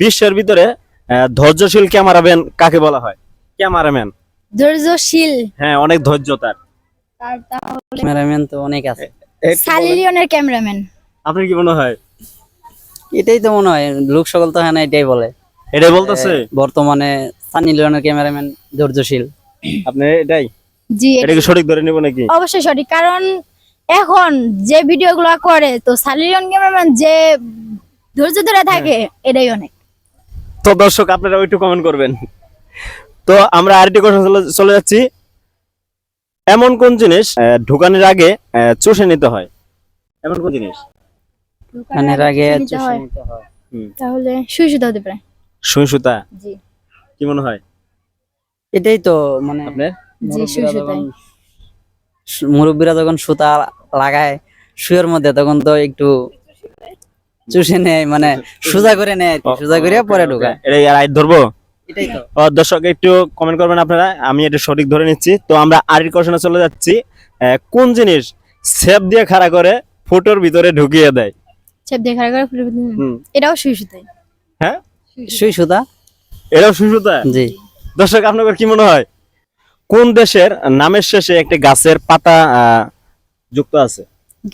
বিশ্বের ভিতরে ধৈর্যশীল ক্যামেরাম্যান কাকে বলা হয়? ক্যামেরাম্যান, ধৈর্যশীল। হ্যাঁ, অনেক ধৈর্য তার। ক্যামেরাম্যান তো অনেক আছে। একটু সানি বলেন। লিওনের ক্যামেরাম্যান। আপনার কি মনে হয়? এটাই তো মনে হয়, লোক সকল তো হ্যাঁ না এটাই বলে। এটাই বলতেছে। বর্তমানে সানি লিওনের ক্যামেরাম্যান ধৈর্যশীল। আপনি এটাই, জি, এটা কি সঠিক ধরে নিব নাকি? অবশ্যই সঠিক, কারণ এখন যে ভিডিওগুলো করে তো সানি লিওন ক্যামেরাম্যান যে ধৈর্য ধরে থাকে এটাই অনেক। তো দর্শক আপনারা একটু কমেন্ট করবেন। তো আমরা আরেকটি কথা চলে যাচ্ছি। এমন কোন জিনিস ঢুকানোর আগে চুষে নিতে হয়? এমন কোন জিনিস? ঢুকানোর আগে চুষে নিতে চুষে হয়। নিতে হয়। তাহলে সুই সুতা হতে পারে। সুই সুতা? জি কি মনে হয় এটাই তো মানে আপনার? জি, সুই সুতাই। মুরব্বীরা যখন সুতা লাগায় সুয়ের মধ্যে, তখন তো একটু চুষে নেয়, মানে সোজা করে নেয় আর কি, সোজা করে পরে ঢুকায়। এটা আর আইট ধরবো। এটাই তো। দর্শক একটু কমেন্ট করবেন আপনারা, আমি এটা সঠিক ধরে নিচ্ছি। তো আমরা আরেকটি কোশ্চেনে চলে যাচ্ছি। কোন জিনিস সেপ দিয়ে খাড়া করে ফুটোর ভিতরে ঢুকিয়ে দেয়? ছেপ দিয়ে খাড়া করে ফুলের ভিতরে। হুম। এটাও সুই সুতাই। হ্যাঁ, সুই সুতা। এটাও সুই সুতা? জি। দর্শক আপনাদের কি মনে হয় কোন দেশের নামের শেষে একটি গাছের পাতা যুক্ত আছে?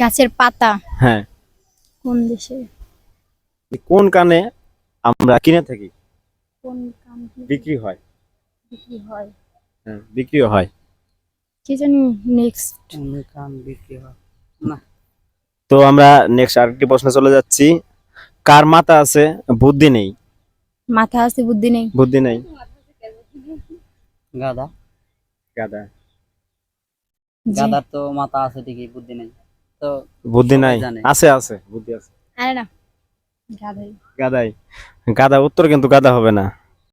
গাছের পাতা হ্যাঁ, কোন দেশে? কোন কানে আমরা কিনে থাকি, কোন কাম বিক্রি হয়? বিক্রি হয়? হ্যাঁ, বিক্রিও হয়। কি জানি। নেক্সট। কান বিক্রি হয় না। তো আমরা নেক্সট আরেকটি প্রশ্নে চলে যাচ্ছি। কার মাথা আছে বুদ্ধি নেই? মাথা আছে বুদ্ধি নেই? বুদ্ধি নেই। গাধা। গাধা। জি। গাধার তো মাথা আছে ঠিকই, বুদ্ধি নেই তো। বুদ্ধি সবাই নাই? জানে। আছে আছে, বুদ্ধি আছে। আরে না, গাধাই। গাধাই। গাধা উত্তর কিন্তু গাধা হবে না।